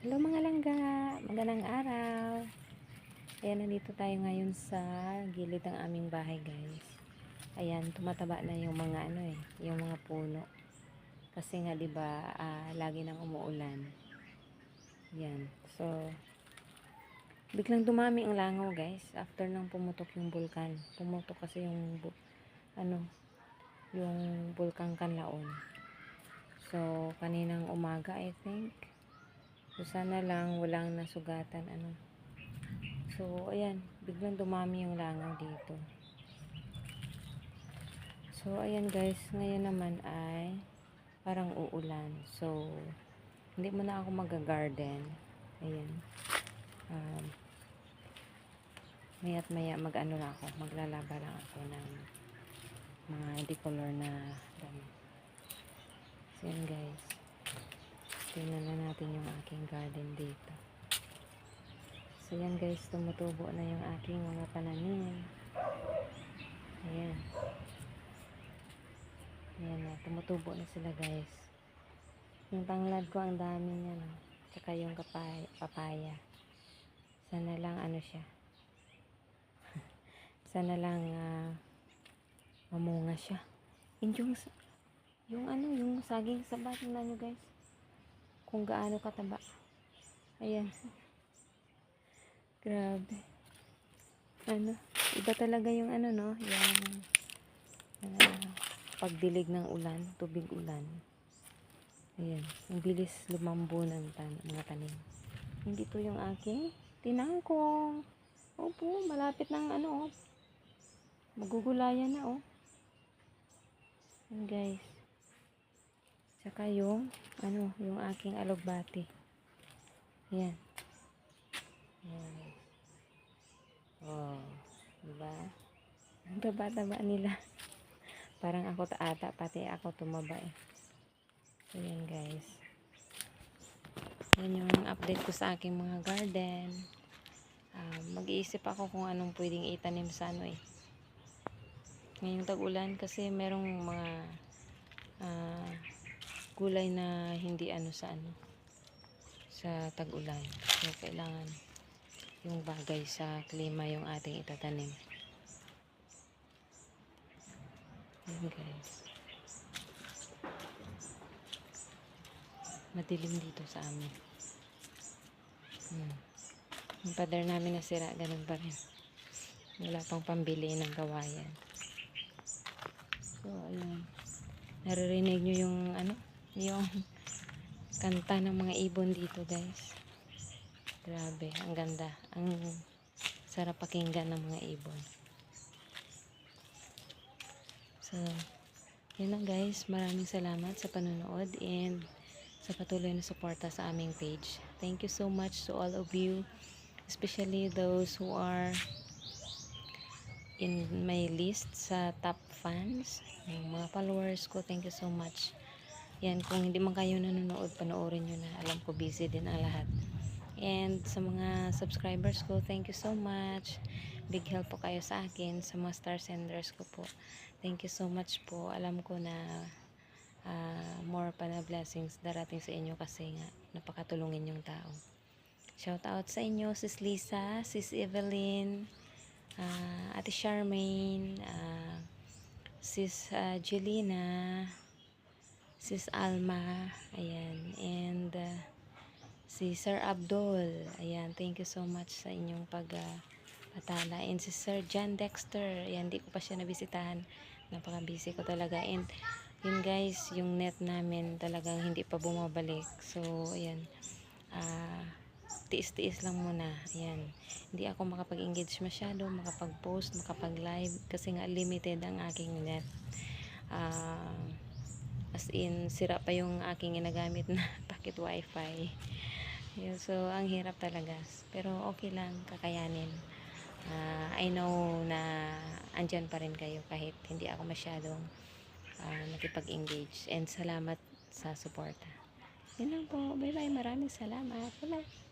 Hello mga langga, magandang araw. Ayan, nandito tayo ngayon sa gilid ng aming bahay, guys. Ayan, tumataba na yung mga yung mga puno. Kasi nga 'di ba, lagi nang umuulan. Ayan. So, biglang dumami ang langaw, guys, after nang pumutok yung bulkan. Pumutok kasi yung yung bulkang Kanlaon. So, kaninang umaga, I think. So, sana lang walang nasugatan So, ayan, biglang dumami yung langaw dito. So, ayan guys, ngayon naman ay parang uulan. So, hindi mo na ako mag-garden. Ayan. Maya't maya mag-ano lang ako, maglalaba lang ako ng mga decolor na damit. So, ayan guys. Tingnan na natin yung aking garden dito. So, ayan guys, tumutubo na yung aking mga pananim. Ayan. Ayan na, tumutubo na sila guys. Yung tanglad ko, ang dami niya, no? Tsaka yung papaya. Sana lang siya. Sana lang mamunga siya. And yung saging saba, tingnan nyo guys. Kung gaano kataba. Ayan. Grabe. Iba talaga yung no? Yung pagdilig ng ulan, tubig ulan. Ayan. Ang bilis lumambo ng mga tanim. Hindi to yung aking tinangkong. Opo, malapit ng magugulayan na Ayan guys. Saka yung yung aking alugbati. Ayan. Ayan. Oh, diba? Ang taba-taba nila. Parang ako ata, pati ako tumaba So, ayan guys. Yan yung update ko sa aking mga garden. Mag-iisip ako kung anong pwedeng itanim sa ngayong tag-ulan kasi merong mga gulay na hindi sa tag-ulan. So, kailangan yung bagay sa klima yung ating itatanim. Ayan guys. Madilim dito sa amin. Yung pader namin nasira, ganun pa rin. Wala pang pambili ng kawayan. So, ayun. Naririnig nyo yung yung kanta ng mga ibon dito, guys. Grabe, ang ganda. Ang sarap pakinggan ng mga ibon. So, yun lang guys. Maraming salamat sa panonood and sa patuloy na suporta sa aming page. Thank you so much to all of you, especially those who are in my list sa top fans, yung mga followers ko. Thank you so much. Yan, kung hindi man kayo nanonood, panoorin nyo na. Alam ko busy din ang lahat. And sa mga subscribers ko, thank you so much. Big help po kayo sa akin, sa mga star senders ko po. Thank you so much po. Alam ko na more pa na blessings darating sa inyo kasi nga napakatulungin yung tao. Shout out sa inyo, Sis Lisa, Sis Evelyn, Ate Charmaine, Sis Jelina, Sis Alma, ayan, and si Sir Abdul, ayan, thank you so much sa inyong patala, and si Sir John Dexter, ayan, di ko pa siya nabisitahan, napaka-busy ko talaga, and yun guys, yung net namin talagang hindi pa bumabalik, so ayan, tiis-tiis lang muna, ayan, hindi ako makapag-engage masyado, makapag-post, makapag-live, kasi nga limited ang aking net, as in, sira pa yung aking ginagamit na packet wifi. Yun, so, ang hirap talaga. Pero, okay lang, kakayanin. I know na andyan pa rin kayo kahit hindi ako masyadong nakipag-engage. And salamat sa suporta. Yun lang po. Bye-bye. Maraming salamat. Bye-bye.